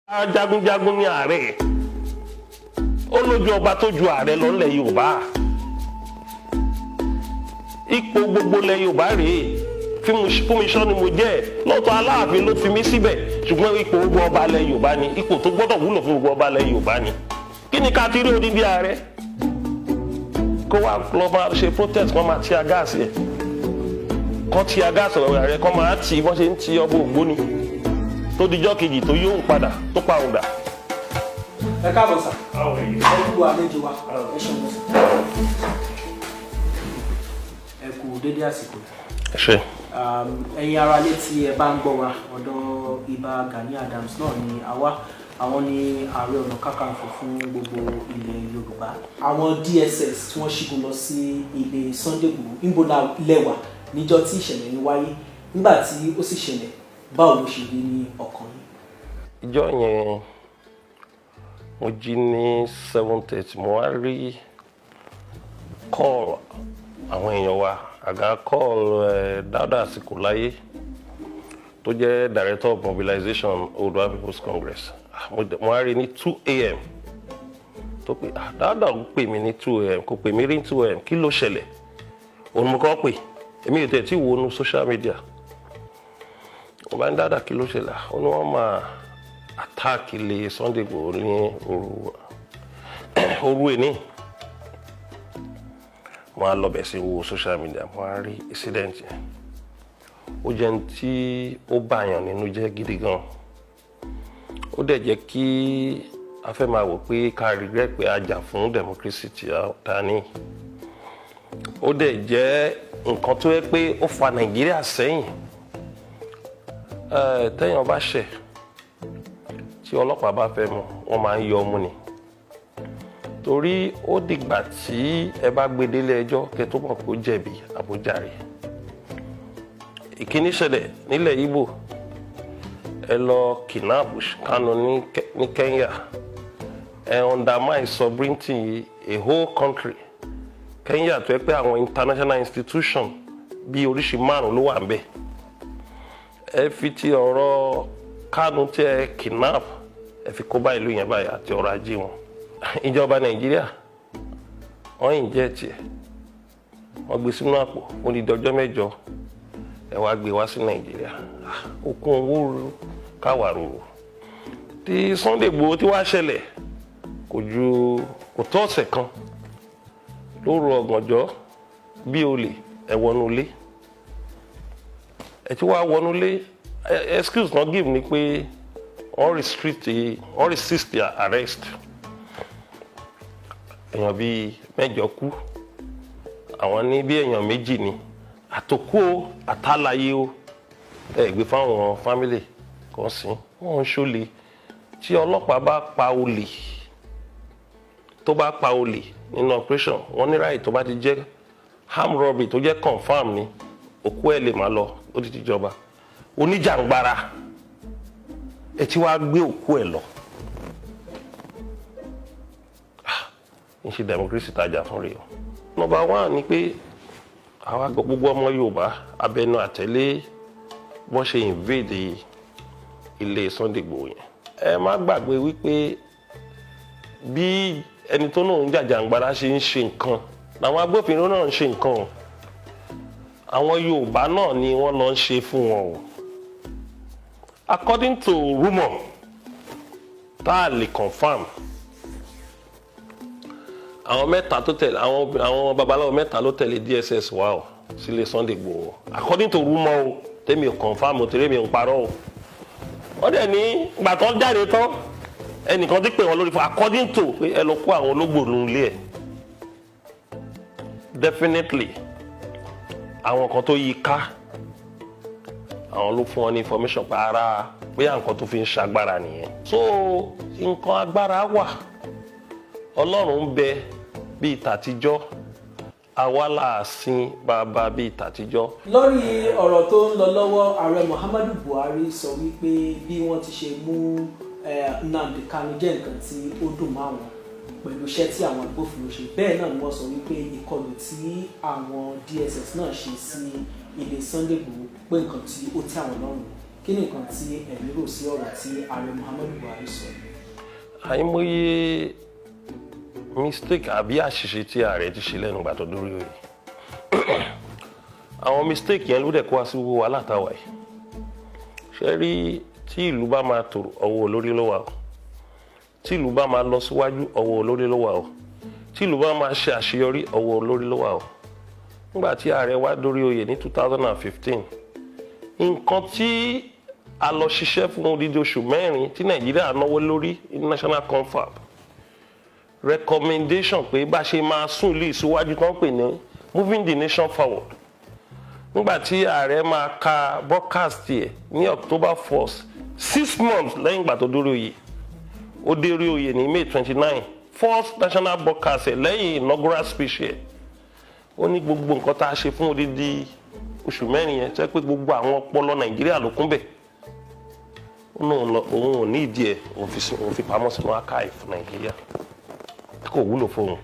Jagunjagun ní ààrẹ ó lójú ọba tó ju ààrẹ lọ nílẹ̀ Yorùbá ipò gbogbo ilẹ̀ Yorùbá rèé fúnmiṣọ́ ni mo jẹ́ lọ́tọ̀ Aláàfin ló fi mí síbẹ̀ ṣùgbọ́n ipò gbogbo ọba ilẹ̀ Yorùbá ni ipò tó gbọ́dọ̀ wúlò fún gbogbo ọba ilẹ̀ Yorùbá ni kí ni ká ti rí odidi ààrẹ kó wá lọ máa ṣe protest kó máa ti agáàsì ẹ̀ kó ti agáàsì ọ̀rọ̀ ààrẹ kó máa ti wọ́n ṣe ń ti ọba Ògbóni tó dijọ́ kejì tó yóò padà tó pa òǹdà. Ẹ káàbọ̀ sà. Ẹ kú àlejò wa. Ẹ ṣeun lọ sà. Ẹ kú dédé àsìkò. Ẹ ṣé. Ẹ̀yin ará ilé tí ẹ bá ń gbọ́ wa ọ̀dọ̀ Ìbà Gani Adams náà ni àwa. Àwọn ni Ààrẹ Ọ̀nà Kakanfò fún gbogbo ilẹ̀ Yorùbá. Àwọn DSS tí wọ́n ṣígun lọ sí ilé Sunday Igboho níbo lẹ́wà níjọ́ tí ìṣẹ̀lẹ̀ yìí wáyé nígbà tí ó sì ṣẹlẹ̀ báwo ló ṣe rí ní ọkàn yìí. Ìjọ yẹn mo jí ní 7:30 mo wá rí call àwọn èèyàn wa àga call Dáúdà Àsìkòláyé tó jẹ́ director of mobilization Oòduà People's Congress mo wá rí ní 2 a.m. tó pé Dáúdà ń pè mí ní 2 a.m. kò pè mí rí ní 2 a.m. kí ló ṣẹlẹ̀ òun mo kọ́ pè èmi ò tẹ̀ tí wo nu social media wọ́n bá ń Dáúdà kí ló ṣẹlẹ̀ ó ní wọ́n máa attack ilé Sunday Igboho ní òru èní wọ́n á lọ bẹ̀ sí wo social media wọ́n á rí incident yẹn ó jẹ́ ní tí ó bàyàn nínú jẹ́ gidi gan ó dẹ̀ jẹ́ kí a fẹ́ máa wò pé ká regret pé a jà fún democracy tí a ní ó dẹ̀ jẹ́ nǹkan tó yẹ pé ó fa Nàìjíríà sẹ́yìn téèyàn bá ṣẹ̀ tí ọlọ́pàá bá fẹ́ mú wọ́n máa ń yọ ọmú ni torí ó dìgbà tí ẹ bá gbé délé ẹjọ́ kẹ́ tó mọ̀ pé ó jẹ̀bi àbójàre ìkíní ṣẹlẹ̀ nílẹ̀ Ìgbò ẹ lọ kidnap Kanu ní Kenya ẹ undermine sovereignty a whole country Kenya tó yẹ pé àwọn international institution bí oríṣi márùn ló wà ń bẹ̀ ẹ fi ti ọ̀rọ̀ Kanu tí ẹ kidnap ẹ fi kó bá ìlú yẹn báyìí àti ọrọ̀ ajé wọn ìjọba Nàìjíríà wọ́n yìn jẹ́ tiẹ̀ wọ́n gbé sínú àpò ó di ọjọ́ mẹ́jọ ẹ wá gbé wá sí Nàìjíríà okun owó káwà rorò tí Sunday Igboho tí wàá ṣẹlẹ̀ kò tó ọ̀sẹ̀ kan lóru ọ̀gànjọ́ bí olè ẹ wọnú ilé ẹ ti wá wọnú ilé excuse not give ni pé wọ́n resist their arrest èèyàn bíi mẹ́jọ kú àwọn ní bí èèyàn méjì ni àtòkù o àtàlàyé o ẹ gbé fáwọn family kan sí wọn ń ṣọlẹ tí ọlọ́pàá bá pa olè tó bá pa olè nínú operation wọn ní ráì tó bá ti jẹ́ armed robbery tó jẹ́ confam ni òkú ẹ̀ lè má lọ ó ti tìjọba oníjàngbara ẹ ti wá gbé òkú ẹ̀ lọ ń ṣe democracy tajà fún rèé o number one ni pé àwa gbogbo ọmọ Yorùbá abẹnú àtẹ̀lé bọ́n ṣe invade ilé Sunday Igboho yẹn ẹ má gbàgbé wípé bí ẹni tó náà ń jàjàngbara ṣe ń ṣe nǹkan làwọn agbófinró náà ń ṣe nǹkan o àwọn Yorùbá náà ni wọ́n lọ ń ṣe fún wọn o according to rumour tá a lè confam àwọn mẹ́ta tó tẹ̀lé àwọn babaláwo mẹ́ta ló tẹ̀lé DSS wá o sílé Sunday Igboho according to rumour o tèmi ò confam o tèrè mi ò parọ́ o wọ́n dẹ̀ ní ìgbà tó jáde tán ẹnìkan ti pè wọ́n lórí fún according to pé ẹ lọ kó àwọn ológbò nílé ẹ̀ definitely àwọn kan tó yí ká àwọn ló fún wọn ní information pa ara pé nǹkan tó fi ń ṣagbára nìyẹn so nǹkan agbára wà Ọlọ́run ń bẹ bíi tàtijọ́ àwa là sin bàbá bíi tàtijọ́. Lórí ọ̀rọ̀ tó ń lọ lọ́wọ́ Ààrẹ Muhammadu Buhari sọ wípé bí wọ́n ti ṣe mú Nnamdi Kanu jẹ́ nǹkan tí ó dùn mọ́ àwọn pẹ̀lú iṣẹ́ tí àwọn agbófinró ṣe bẹ́ẹ̀ náà ni wọ́n sọ wípé ìkọlù tí àwọn DSS náà ṣe sí ilé Sunday Igboho pé nǹkan tí ó tẹ́ àwọn lọ́rùn kí ni nǹkan tí ẹ̀mí rò sí ọ̀rọ̀ tí ààrẹ Muhammadu Buhari sọ? àìmọye mistake àbí àṣìṣe tí ààrẹ ti ṣe lẹ́nu ìgbà tó dórí oyè àwọn mistake yẹn ló dẹ̀ kó wá sí gbogbo wa látàwà yìí ṣe rí tí ìlú bá máa tòrò ọwọ́ olórí ló wà o tí ìlú bá máa lọ síwájú ọwọ́ olórí ló wà o tí ìlú bá máa ṣe àṣeyọrí ọwọ́ olórí ló wà o nígbà tí ààrẹ wá dórí oyè ní 2015 nǹkan tí a lọ ṣiṣẹ́ fún odidi oṣù mẹ́rin tí Nàìjíríà náwó lórí national confab recommendation pé bá ṣe máa sún ìlú ìsíwájú tó ń pè ní moving the nation forward nígbà tí ààrẹ máa ka broadcast yẹ ní October 1st 6 months lẹ́yìn ìgbà tó dórí oyè ó dórí oyè ní May 29 first national broadcast ẹ̀ lẹ́yìn inaugural speech yẹ ó ní gbogbo nǹkan tá a ṣe fún odidi oṣù mẹ́rin yẹn tẹ́ pé gbogbo àwọn ọpọlọ Nàìjíríà ló kún bẹ̀ òun ò ní ìdí ẹ̀ òun fi pamọ́ sínú archive Nàìjíríà kò wúlò fóun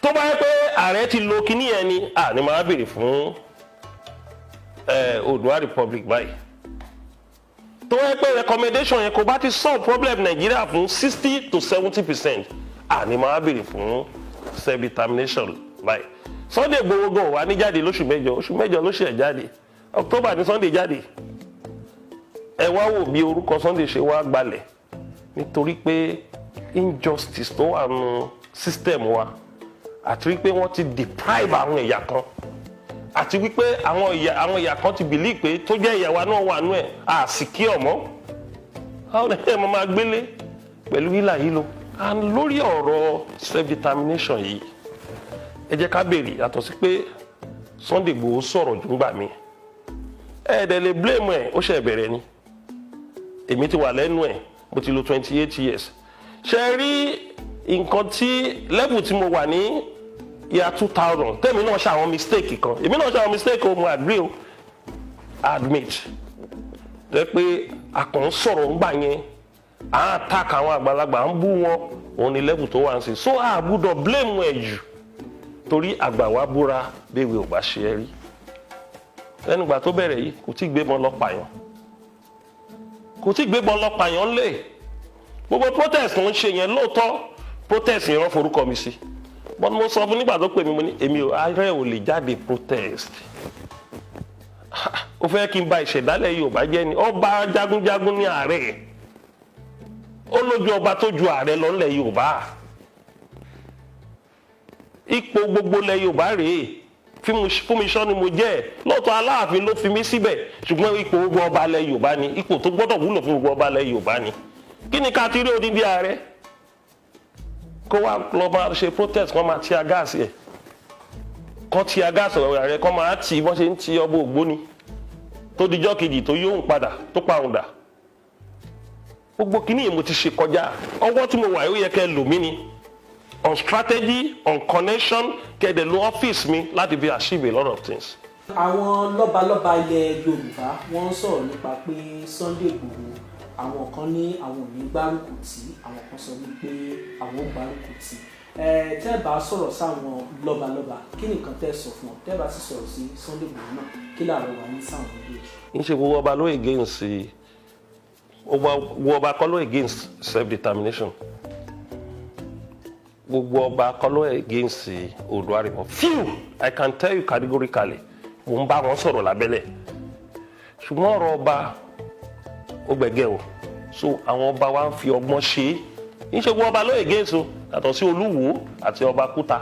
tó bá yẹ pé ààrẹ ti lo kíní yẹn ni ní máa béèrè fún Oòduà Republic báyìí tó yẹ pé recommendation yẹn kò bá ti solve problem Nàìjíríà fún 60 to 70% ní máa béèrè fún self-determination báyìí Sunday Igboho gan wà ní jáde lóṣù mẹ́jọ ló ṣe jáde October ní Sunday jáde ẹ wá wò bí orúkọ Sunday ṣe wá gbalẹ̀ nítorí pé injustice tó wà nù system wa àti wípé wọ́n ti deprive àwọn ẹ̀yà kan àti wípé àwọn ẹ̀yà kan ti believe pé tó jẹ́ ẹ̀yà wa náà wà nù ẹ̀ secure mọ́ àwọn ẹ̀yà máa gbélé pẹ̀lú hílà yìí lo and lórí ọ̀rọ̀ self determination yìí ẹ jẹ́ ká béèrè yàtọ̀ sí pé Sunday Igboho sọ̀rọ̀ jù ń gbà mí ẹ̀ẹ́dẹ̀ lè blame ẹ̀ ó ṣe bẹ̀rẹ̀ ni èmi ti wà lẹ́nu ẹ̀ mo ti lò 28 years ṣe rí nǹkan tí level tí mo wà ní year 2000 tẹ́mi náà ṣe àwọn mistake kan èmi náà ṣe àwọn mistake o mo agree o admit tẹ́ pé àkàn sọ̀rọ̀ ńgbà yẹn à ń attack àwọn àgbàlagbà ń bú wọn òun ni level tó wà ń sìn so a gbọ́dọ̀ blame ẹ̀ jù torí àgbà wa búra béèwé ò bá ṣe é rí lẹ́nu ìgbà tó bẹ̀rẹ̀ yìí kò tí gbébọn lọ pààyàn lé gbogbo protest tó ń ṣe yẹn lóòótọ́ protest yẹn wọ́n forúkọ mi sí but mo sọ fún nígbà tó pè mí mo ní èmi ààrẹ ò lè jáde protest ó fẹ́ kí n ba ìṣẹ̀dálẹ̀ Yorùbá jẹ́ ni ọba jagunjagun ní ààrẹ ó lójú ọba tó ju ààrẹ lọ nílẹ̀ Yorùbá ipò gbogbo ilẹ̀ Yorùbá rèé fún mi sọ ni mo jẹ́ lọ́tọ̀ Aláàfin ló fi mí síbẹ̀ ṣùgbọ́n ipò gbogbo ọba ilẹ̀ Yorùbá ni ipò tó gbọ́dọ̀ wúlò fún gbogbo ọba ilẹ̀ Yorùbá ni kí ni ká ti rí odindi ààrẹ kó wá lọ máa ṣe protest kó máa ti agáàsì ẹ̀ kó ti agáàsì ààrẹ kó máa tì bọ́n ṣe ń ti ọba Ògbóni tó dijọ́ kejì tó yóò ń padà tó pàrùn dà gbogbo kíní yìí mo ti ṣe kọjá ọwọ́ tí mo wà ó yẹ kẹ́ lò mí ni on strategy on connection kẹ́ẹ̀dẹ̀ lo ọ́fíìsì mi láti fi achieve a lot of things. àwọn lọ́balọ́ba ilẹ̀ Yorùbá wọ́n sọ̀rọ̀ nípa pé Sunday Igboho àwọn kan ní àwọn ò ní gbárùkù tì àwọn kan sọ wípé àwọn ò gbárùkù tì tẹ́ bá sọ̀rọ̀ sáwọn lọ́balọ́ba kí nìkan tẹ́ sọ fún ọ tẹ́ bá sì sọ̀rọ̀ sí Sunday Igboho náà kí làwọn wà ní sáwọn méjèèjì. ń ṣe gbogbo ọba ló against gbogbo ọba kọ́ ló against self determination gbogbo ọba kọ́ ló against Oòduà Republic few I can tell you categorically mo ń bá wọn sọ̀rọ̀ lábẹ́lẹ̀ ṣùgbọ́n ọ̀rọ̀ ọba ó gbẹ̀gẹ́ o so àwọn ọba wa ń fi ọgbọ́n ṣe é ń ṣe gbogbo ọba ló against o yàtọ̀ sí Olúwo àti ọba Kúta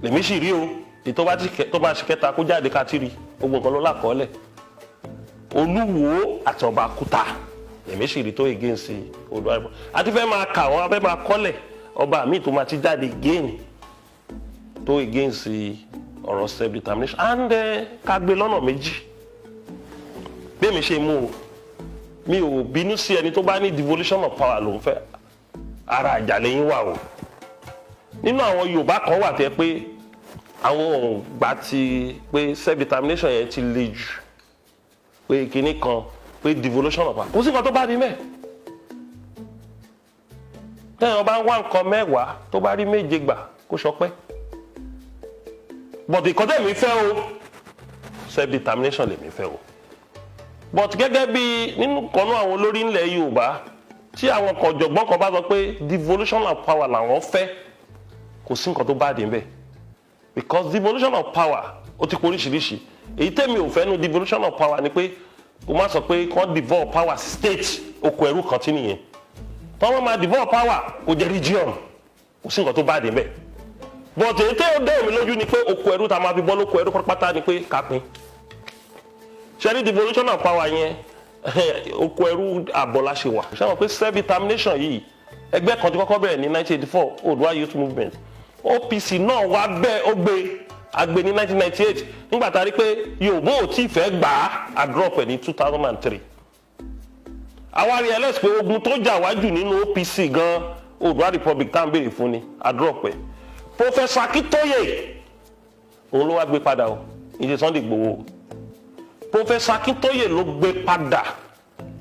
lèmi sì rí o ètò tó bá ṣe kẹta kó jáde ká tí rí gbogbo nǹkan ló lákọọ́lẹ̀ Olúwo àti ọba Kúta lèmi sì rí tó against Oòduà Republic àti fẹ́ máa kà wọ́n abẹ́ máa kọ́lẹ̀ ọba mi tó máa ti jáde again tó against ọ̀rọ̀ self determination and ká gbé lọ́nà méjì bí èmi ṣe mú o mi ò bínú sí ẹni tó bá ní devolution of power ló ń fẹ́ ara àjàlẹ̀ yín wà o nínú àwọn Yorùbá kan wà tẹ́ pé àwọn ògbà ti pé self determination yẹn ti le jù pé kinní kan pé devolution of power kò sí kan tó bá rí mẹ́ẹ̀ tẹ́yàn bá ń wá nǹkan mẹ́wàá tó bá rí méje gbà kó sọpẹ́ bọ̀dé ìkọ́tẹ́ mi fẹ́ o self determination lèmi fẹ́ o but gẹ́gẹ́ bí nínú kan náà àwọn olórí ilẹ̀ Yorùbá tí àwọn kan ọ̀jọ̀gbọ́n kan bá sọ pé devolution of power làwọn fẹ́ kò sí nǹkan tó bá dé níbẹ̀ because devolution of power ó ti poríṣiríṣi èyí tẹ́mi ò fẹ́ nu devolution of power ni pé kò má sọ pé kàn devolve power state oko ẹrú kan tí nìyẹn tọ́wọ́n máa devolve power kò jẹ́ region kò sí nǹkan tó bá dé níbẹ̀ but èyí tẹ́ ó dé mi lójú ni pé oko ẹrú tá a máa fi bọ́ lóko ẹrú pátápátá ni pé kápín ṣe ní devolution of power yẹn oko ẹrú àbọ̀lá ṣe wà ṣé wọn pé self determination yìí ẹgbẹ́ kan tí kọ́kọ́ bẹ̀rẹ̀ ní 1984 Oòduà Youth Movement OPC náà wá bẹ́ẹ̀ ó gbé agbe ní 1998 nígbà tá a rí pé Yorùbá ò tí ì fẹ́ gbà á drop ẹ̀ ní 2003 àwa realize pé ogun tó jà wájú nínú OPC gan Oòduà Republic tá à ń béèrè fún ni a drop ẹ̀ Professor Akintoye òun ló wá gbé padà o ìṣe Sunday Igboho Professor Akintoye ló gbé padà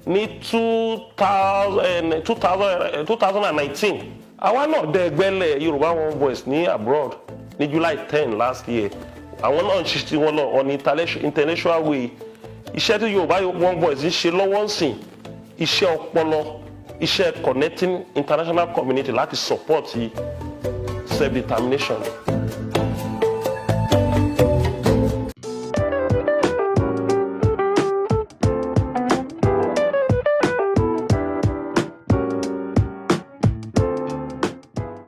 ní 2019 àwa náà dẹ ẹgbẹ́lẹ̀ Yorùbá One Voice ní abroad ní July 10 last year àwọn náà ń ṣiṣẹ́ wọn lọ on international way iṣẹ́ tí Yorùbá One Voice ń ṣe lọ́wọ́ ń sìn iṣẹ́ ọpọlọ iṣẹ́ connecting international community láti support self determination.